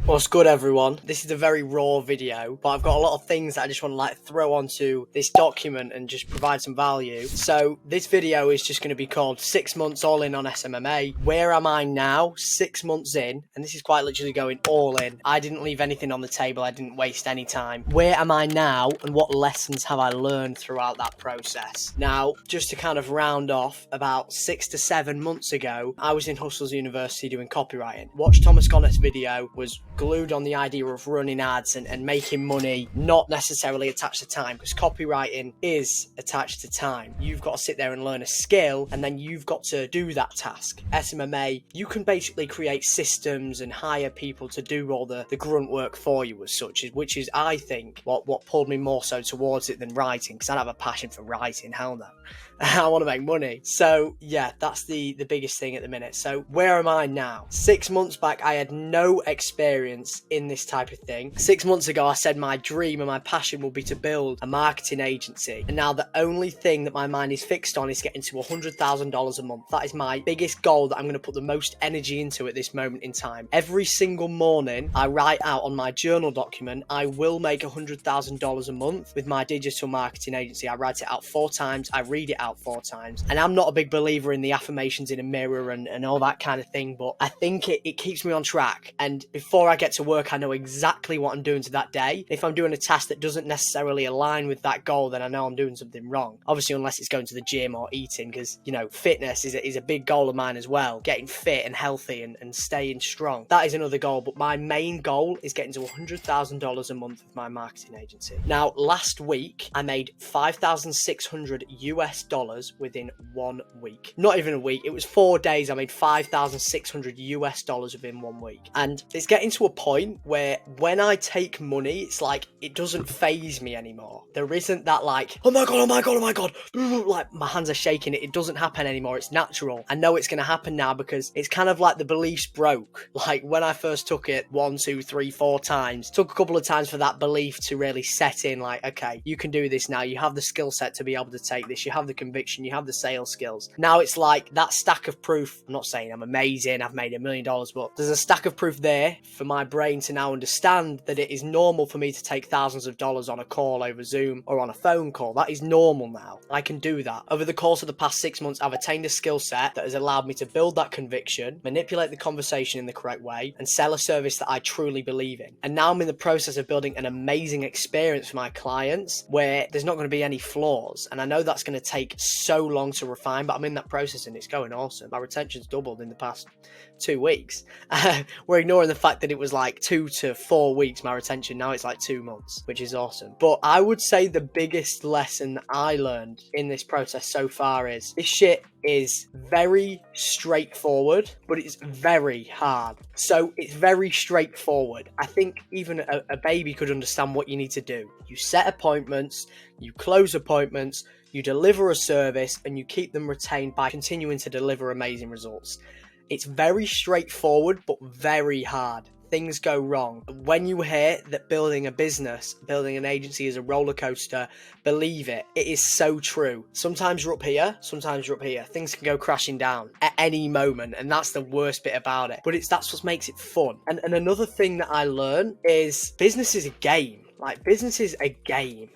What's good, everyone? This is a very raw video, but I've got a lot of things that I just want to throw onto this document and just provide some value. So this video is just going to be called 6 months all in on SMMA. Where am I now? 6 months in, and this is quite literally going all in. I didn't leave anything on the table. I didn't waste any time. Where am I now, and what lessons have I learned throughout that process? Now, just to kind of round off, about 6 to 7 months ago, I was in Hustles University doing copywriting. Watched Thomas Connett's video, was glued on the idea of running ads and making money, not necessarily attached to time, because copywriting is attached to time. You've got to sit there and learn a skill, and then you've got to do that task. SMMA, you can basically create systems and hire people to do all the grunt work for you as such, which is, I think, what pulled me more so towards it than writing, because I don't have a passion for writing, hell no. I want to make money. So yeah, that's the biggest thing at the minute. So where am I now? 6 months back, I had no experience in this type of thing. 6 months ago, I said my dream and my passion will be to build a marketing agency. And now the only thing that my mind is fixed on is getting to $100,000 a month. That is my biggest goal that I'm going to put the most energy into at this moment in time. Every single morning, I write out on my journal document, I will make $100,000 a month with my digital marketing agency. I write it out 4 times. I read it out 4 times. And I'm not a big believer in the affirmations in a mirror and all that kind of thing, but I think it keeps me on track. And before I get to work, I know exactly what I'm doing to that day. If I'm doing a task that doesn't necessarily align with that goal, then I know I'm doing something wrong. Obviously, unless it's going to the gym or eating, because, you know, fitness is a big goal of mine as well. Getting fit and healthy and staying strong. That is another goal, but my main goal is getting to $100,000 a month with my marketing agency. Now, last week, I made $5,600 US within 1 week. Not even a week, it was 4 days. I made $5,600 US within 1 week. And it's getting to a point where when I take money, it's like it doesn't faze me anymore. There isn't that like, oh my god, oh my god, oh my god, like my hands are shaking. It doesn't happen anymore. It's natural. I know it's going to happen now because it's kind of like the beliefs broke. Like when I first took it 1, 2, 3, 4 times, took a couple of times for that belief to really set in, like, okay, you can do this now. You have the skill set to be able to take this. You have the conviction, you have the sales skills. Now it's like that stack of proof. I'm not saying I'm amazing, I've made $1 million, but there's a stack of proof there for my brain to now understand that it is normal for me to take thousands of dollars on a call over Zoom or on a phone call. That is normal now. I can do that. Over the course of the past 6 months, I've attained a skill set that has allowed me to build that conviction, manipulate the conversation in the correct way, and sell a service that I truly believe in. And now I'm in the process of building an amazing experience for my clients where there's not going to be any flaws. And I know that's going to take so long to refine, but I'm in that process and it's going awesome. My retention's doubled in the past 2 weeks. We're ignoring the fact that it was like 2 to 4 weeks, my retention. Now it's like 2 months, which is awesome. But I would say the biggest lesson I learned in this process so far is this shit is very straightforward, but it's very hard. So it's very straightforward. I think even a baby could understand what you need to do. You set appointments, you close appointments, you deliver a service, and you keep them retained by continuing to deliver amazing results. It's very straightforward, but very hard. Things go wrong. When you hear that building a business, building an agency is a roller coaster, believe it. It is so true. Sometimes you're up here, sometimes you're up here. Things can go crashing down at any moment, and that's the worst bit about it. But that's what makes it fun. And another thing that I learned is business is a game. Like, business is a game.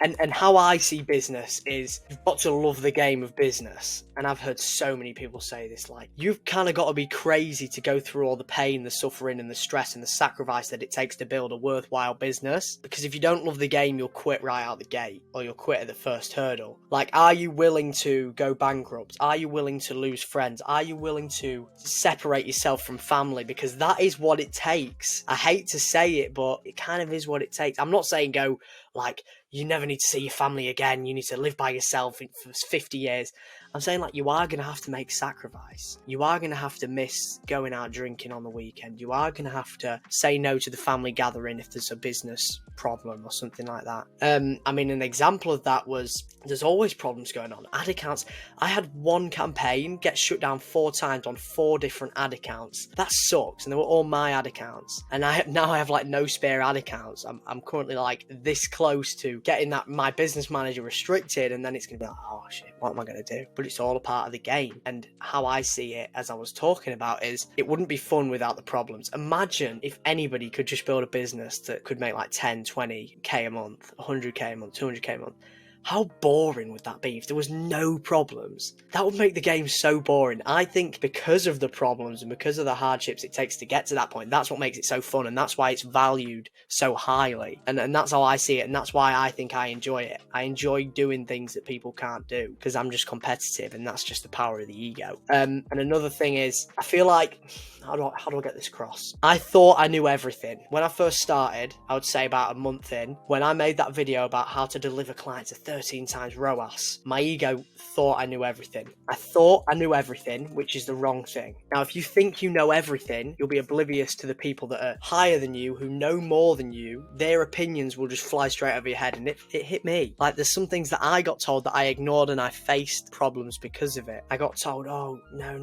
And how I see business is you've got to love the game of business. And I've heard so many people say this, like, you've kind of got to be crazy to go through all the pain, the suffering and the stress and the sacrifice that it takes to build a worthwhile business. Because if you don't love the game, you'll quit right out the gate, or you'll quit at the first hurdle. Like, are you willing to go bankrupt? Are you willing to lose friends? Are you willing to separate yourself from family? Because that is what it takes. I hate to say it, but it kind of is what it takes. I'm not saying go like, you never need to see your family again, you need to live by yourself for 50 years. I'm saying, like, you are going to have to make sacrifice. You are going to have to miss going out drinking on the weekend. You are going to have to say no to the family gathering if there's a business problem or something like that. I mean, an example of that was there's always problems going on. Ad accounts. I had one campaign get shut down 4 times on 4 different ad accounts. That sucks. And they were all my ad accounts. And now I have like no spare ad accounts. I'm currently like this close to getting that my business manager restricted, and then it's going to be like, oh shit, what am I going to do? but it's all a part of the game. And how I see it, as I was talking about, is it wouldn't be fun without the problems. Imagine if anybody could just build a business that could make like 10, 20k a month, 100k a month, 200k a month. How boring would that be if there was no problems? That would make the game so boring. I think because of the problems and because of the hardships it takes to get to that point, that's what makes it so fun, and that's why it's valued so highly. And that's how I see it, and that's why I think I enjoy it. I enjoy doing things that people can't do because I'm just competitive, and that's just the power of the ego. And another thing is, I feel like, how do I get this across? I thought I knew everything. When I first started, I would say about a month in, when I made that video about how to deliver clients at 13 times ROAS, my ego thought I knew everything. I thought I knew everything, which is the wrong thing. Now, if you think you know everything, you'll be oblivious to the people that are higher than you, who know more than you. Their opinions will just fly straight over your head, and it hit me. Like, there's some things that I got told that I ignored, and I faced problems because of it. I got told, oh, no,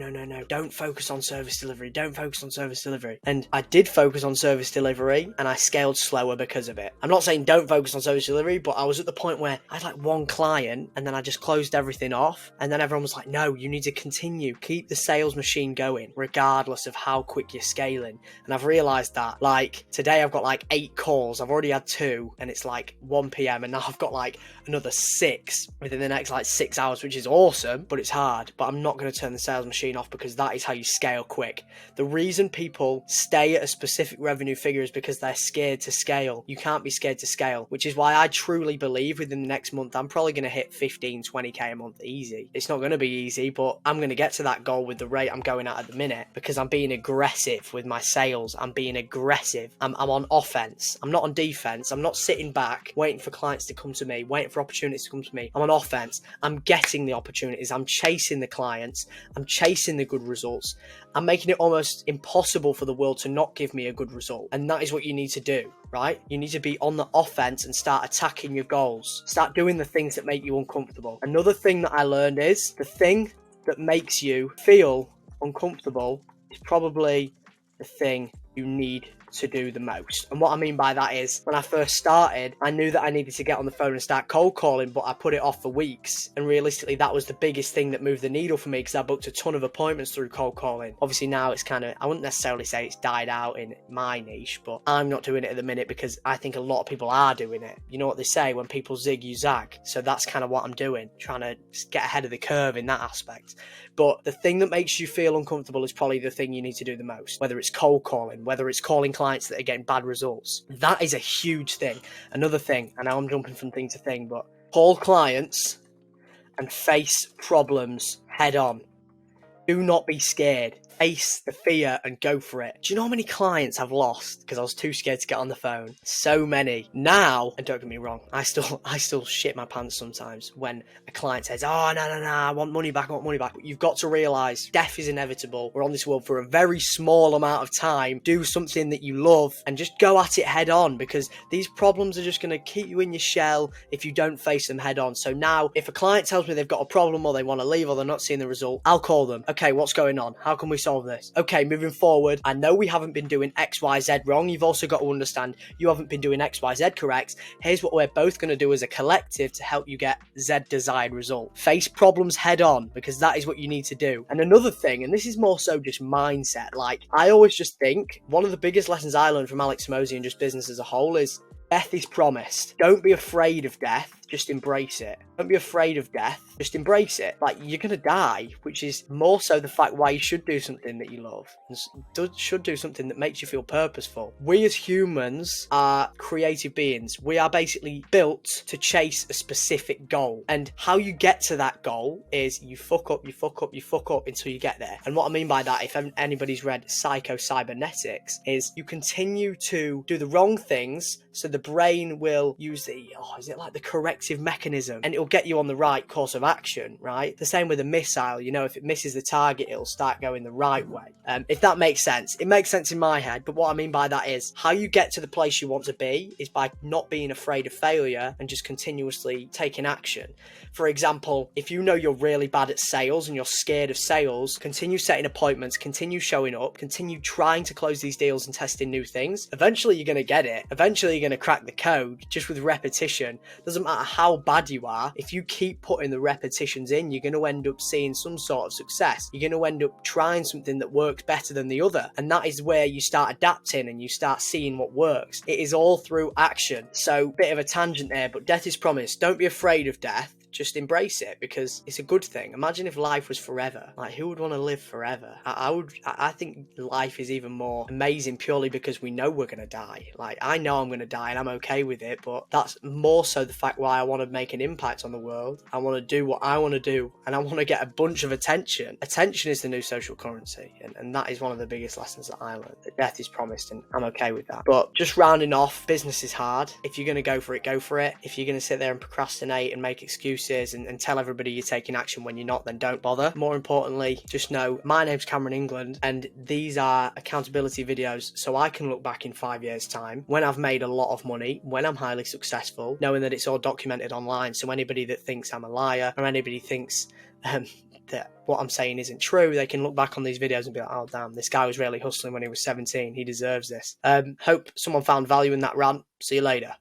don't focus on service delivery, don't focus on service delivery. And I did focus on service delivery, and I scaled slower because of it. I'm not saying don't focus on service delivery, but I was at the point where I had like one client, and then I just closed everything off, and then everyone was like, no, you need to continue, keep the sales machine going regardless of how quick you're scaling. And I've realized that, like, today I've got like 8 calls, I've already had 2, and it's like 1 p.m, and now I've got like another 6 within the next like 6 hours, which is awesome, but it's hard. But I'm not going to turn the sales machine off, because that is how you scale quick. The reason people stay at a specific revenue figure is because they're scared to scale. You can't be scared to scale, which is why I truly believe within the next month I'm probably going to hit 15, 20k a month easy. It's not going to be easy, but I'm going to get to that goal with the rate I'm going at the minute, because I'm being aggressive with my sales. I'm being aggressive. I'm on offense. I'm not on defense. I'm not sitting back waiting for clients to come to me, waiting for opportunities to come to me. I'm on offense. I'm getting the opportunities. I'm chasing the clients. I'm chasing the good results. I'm making it almost impossible for the world to not give me a good result. And that is what you need to do, right? You need to be on the offense and start attacking your goals. Start doing the things that make you uncomfortable. Another thing that I learned is the thing that makes you feel uncomfortable is probably the thing you need to do the most. And what I mean by that is, when I first started, I knew that I needed to get on the phone and start cold calling, but I put it off for weeks. And realistically, that was the biggest thing that moved the needle for me, because I booked a ton of appointments through cold calling. Obviously now it's kind of, I wouldn't necessarily say it's died out in my niche, but I'm not doing it at the minute because I think a lot of people are doing it. You know what they say, when people zig, you zag. So that's kind of what I'm doing, trying to get ahead of the curve in that aspect. But the thing that makes you feel uncomfortable is probably the thing you need to do the most, whether it's cold calling, whether it's calling clients that are getting bad results. That is a huge thing. Another thing, and now I'm jumping from thing to thing, but call clients and face problems head on. Do not be scared. Face the fear and go for it. Do you know how many clients I've lost because I was too scared to get on the phone? So many. Now, and don't get me wrong, I still shit my pants sometimes when a client says, oh, no, I want money back, But you've got to realise death is inevitable. We're on this world for a very small amount of time. Do something that you love and just go at it head on, because these problems are just going to keep you in your shell if you don't face them head on. So now, if a client tells me they've got a problem or they want to leave or they're not seeing the result, I'll call them. Okay, what's going on? How can we solve this? Okay, moving forward, I know we haven't been doing XYZ wrong. You've also got to understand you haven't been doing XYZ correct. Here's what we're both going to do as a collective to help you get Z desired result. Face problems head on, because that is what you need to do. And another thing, and this is more so just mindset, like I always just think one of the biggest lessons I learned from Alex Hormozi and just business as a whole is death is promised. Don't be afraid of death. Just embrace it. Don't be afraid of death. Just embrace it. Like, you're going to die, which is more so the fact why you should do something that you love. And should do something that makes you feel purposeful. We as humans are creative beings. We are basically built to chase a specific goal. And how you get to that goal is you fuck up until you get there. And what I mean by that, if anybody's read Psycho-Cybernetics, is you continue to do the wrong things so the brain will use the, is it like the corrective mechanism, and it'll get you on the right course of action, right? The same with a missile, you know, if it misses the target, it'll start going the right way. If that makes sense. It makes sense in my head, but what I mean by that is how you get to the place you want to be is by not being afraid of failure and just continuously taking action. For example, if you know you're really bad at sales and you're scared of sales, continue setting appointments, continue showing up, continue trying to close these deals and testing new things. Eventually you're going to get it. Eventually you're going to crack the code just with repetition. Doesn't matter how bad you are, if you keep putting the repetitions in, you're going to end up seeing some sort of success. You're going to end up trying something that works better than the other. And that is where you start adapting and you start seeing what works. It is all through action. So, bit of a tangent there, but death is promised. Don't be afraid of death. Just embrace it, because it's a good thing. Imagine if life was forever. Like, who would want to live forever? I think life is even more amazing purely because we know we're going to die. Like, I know I'm going to die and I'm okay with it, but that's more so the fact why I want to make an impact on the world. I want to do what I want to do, and I want to get a bunch of attention. Attention is the new social currency, and that is one of the biggest lessons that I learned, that death is promised, and I'm okay with that. But just rounding off, business is hard. If you're going to go for it, go for it. If you're going to sit there and procrastinate and make excuses and tell everybody you're taking action when you're not, then don't bother. More importantly, just know my name's Cameron England, and these are accountability videos so I can look back in 5 years' time when I've made a lot of money, when I'm highly successful, knowing that it's all documented online. So anybody that thinks I'm a liar, or anybody thinks that what I'm saying isn't true, they can look back on these videos and be like, oh damn, this guy was really hustling when he was 17, he deserves this. Hope someone found value in that rant. See you later.